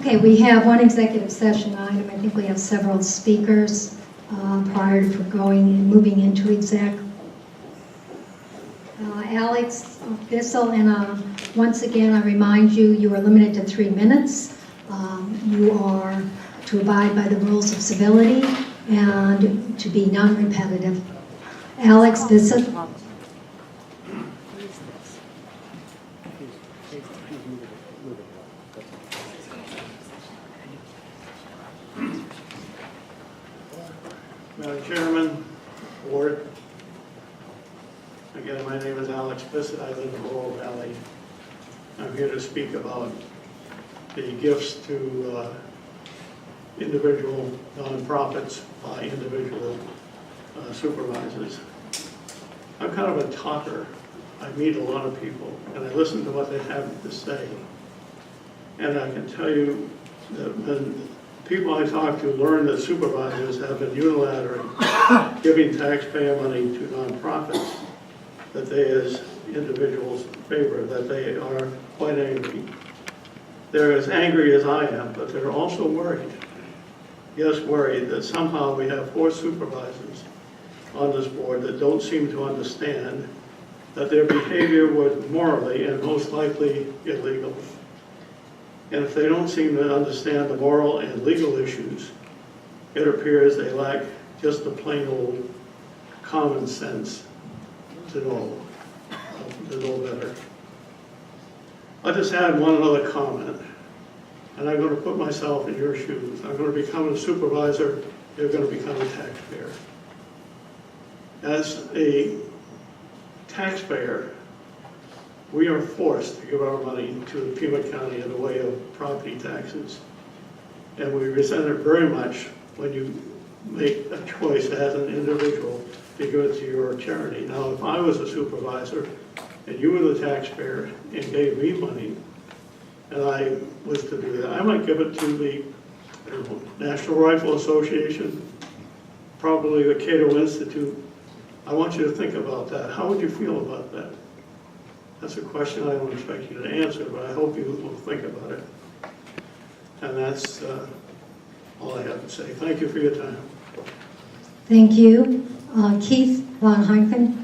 Okay, we have one executive session item. I think we have several speakers prior to going and moving into exec. Alex Bissell, and once again, I remind you, you are limited to 3 minutes. You are to abide by the rules of civility and to be non-repetitive. Alex Bissell. Madam Chairman, Board, again, my name is Alex Bissett. I live in Laurel Valley. I'm here to speak about the gifts to individual nonprofits by individual supervisors. I'm kind of a talker. I meet a lot of people, and I listen to what they have to say. And I can tell you that when people I talk to learn that supervisors have been unilaterally giving taxpayer money to nonprofits that they as individuals favor, that they are quite angry. They're as angry as I am, but they're also worried. Yes, worried that somehow we have 4 supervisors on this board that don't seem to understand that their behavior was morally and most likely illegal. And if they don't seem to understand the moral and legal issues, it appears they lack just the plain old common sense to know better. I'll just add one other comment, and I'm going to put myself in your shoes. I'm going to become a supervisor, you're going to become a taxpayer. As a taxpayer, we are forced to give our money to Pima County in the way of property taxes. And we resent it very much when you make a choice as an individual to give it to your charity. Now, if I was a supervisor and you were the taxpayer and gave me money, and I was to do that, I might give it to the National Rifle Association, probably the Cato Institute. I want you to think about that. How would you feel about that? That's a question I don't expect you to answer, but I hope you will think about it. And that's all I have to say. Thank you for your time. Thank you. Keith Von Heineken.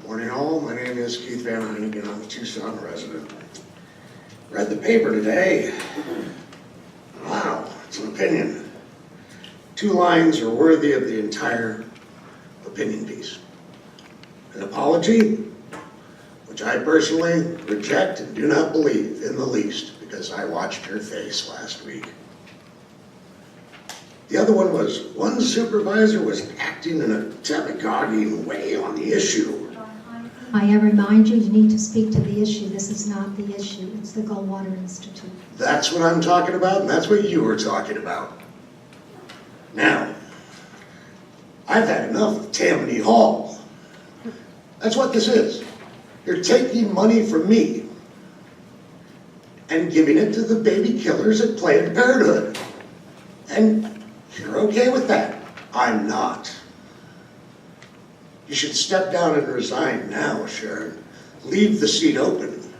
Morning all, my name is Keith Van Heineken. I'm a Tucson resident. Read the paper today. Wow, it's an opinion. 2 lines are worthy of the entire opinion piece. An apology, which I personally reject and do not believe in the least because I watched your face last week. The other one was, one supervisor was acting in a demagoguing way on the issue. I remind you, you need to speak to the issue. This is not the issue. It's the Goldwater Institute. That's what I'm talking about, and that's what you were talking about. Now, I've had enough of Tammany Hall. That's what this is. You're taking money from me and giving it to the baby killers at Planned Parenthood. And you're okay with that. I'm not. You should step down and resign now, Sharon. Leave the seat open.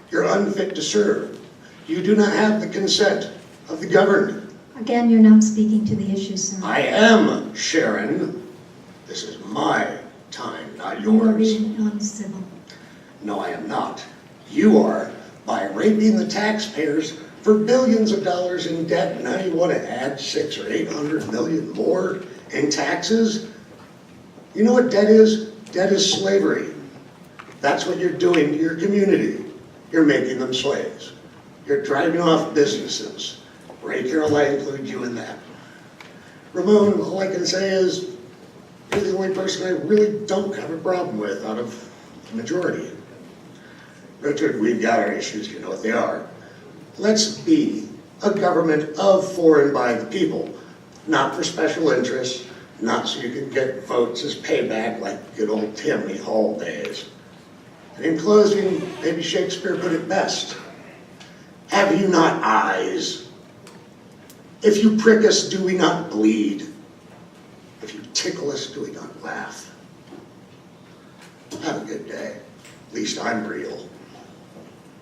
You're unfit to serve. You do not have the consent of the governed. Again, you're not speaking to the issue, sir. I am, Sharon. This is my time, not You are yours. being uncivil. No, I am not. You are, by raping the taxpayers for billions of dollars in debt, and now you want to add 600 or 800 million more in taxes? You know what debt is? Debt is slavery. That's what you're doing to your community. You're making them slaves. You're driving off businesses. Ray Carroll, I include you in that. Ramon, all I can say is, you're the only person I really don't have a problem with out of the majority. Richard, we've got our issues, you know what they are. Let's be a government of, for, and by the people, not for special interests, not so you can get votes as payback like good old Tammany Hall days. And in closing, maybe Shakespeare put it best. Have you not eyes? If you prick us, do we not bleed? If you tickle us till we don't laugh. Have a good day. At least I'm real.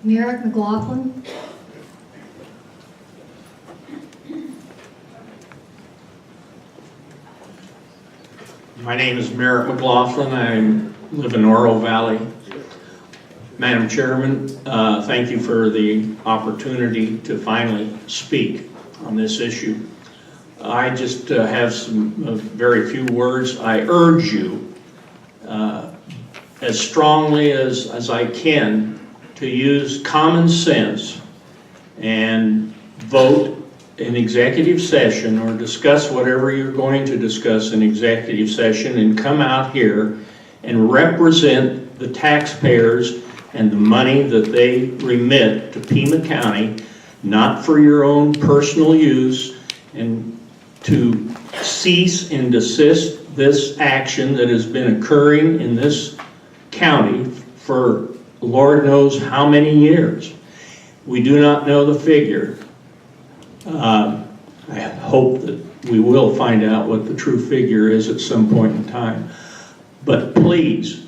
Merrick McLaughlin? My name is Merrick McLaughlin. I live in Oro Valley. Madam Chairman, thank you for the opportunity to finally speak on this issue. I just have some very few words. I urge you as strongly as I can to use common sense and vote in executive session or discuss whatever you're going to discuss in executive session and come out here and represent the taxpayers and the money that they remit to Pima County, not for your own personal use, and to cease and desist this action that has been occurring in this county for Lord knows how many years. We do not know the figure. I hope that we will find out what the true figure is at some point in time. But please,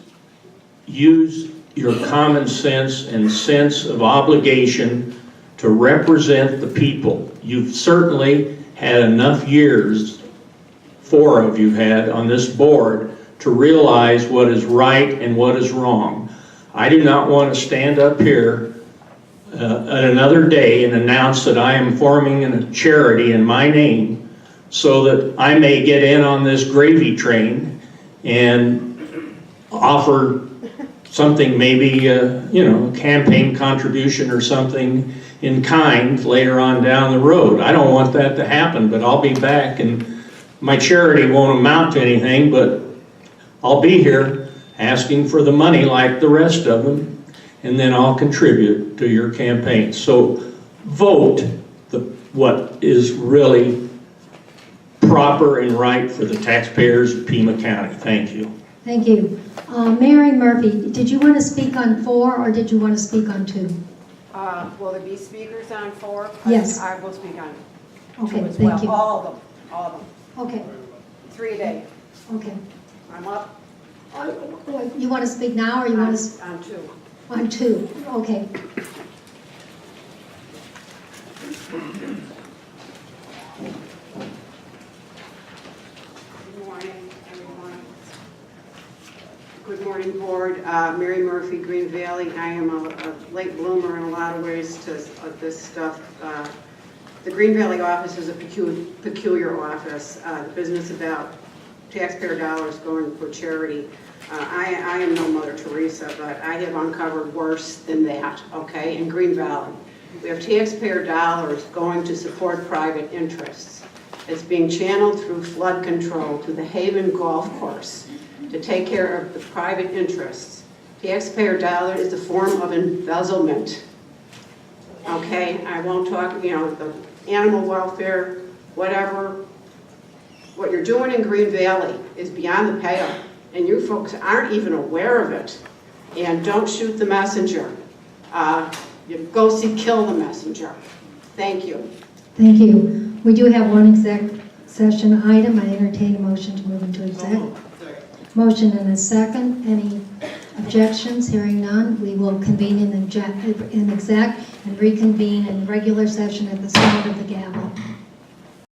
use your common sense and sense of obligation to represent the people. You've certainly had enough years, 4 of you had on this board, to realize what is right and what is wrong. I do not want to stand up here at another day and announce that I am forming a charity in my name so that I may get in on this gravy train and offer something, maybe a campaign contribution or something in kind later on down the road. I don't want that to happen, but I'll be back, and my charity won't amount to anything, but I'll be here asking for the money like the rest of them, and then I'll contribute to your campaign. So vote what is really proper and right for the taxpayers of Pima County. Thank you. Thank you. Mary Murphy, did you want to speak on 4 or did you want to speak on 2? Will there be speakers on 4? Yes. I will speak on Okay, 2 as thank well. you. All of them. Okay, 3 a day. okay. I'm up You want to speak now or you want to? on 2. On 2, okay. Good morning, everyone. Good morning, board. Mary Murphy, Green Valley. I am a late bloomer in a lot of ways to this stuff. The Green Valley office is a peculiar office. The business about taxpayer dollars going for charity. I am no Mother Teresa, but I have uncovered worse than that, okay, in Green Valley. We have taxpayer dollars going to support private interests. It's being channeled through flood control to the Haven Golf Course to take care of the private interests. Taxpayer dollar is a form of embezzlement. Okay, I won't talk, the animal welfare, whatever. What you're doing in Green Valley is beyond the pale, and you folks aren't even aware of it. And don't shoot the messenger. You go kill the messenger. Thank you. Thank you. We do have one exec session item. I entertain a motion to move into exec. Motion and a second. Any objections? Hearing none, we will convene in exec and reconvene in regular session at the sound of the gavel.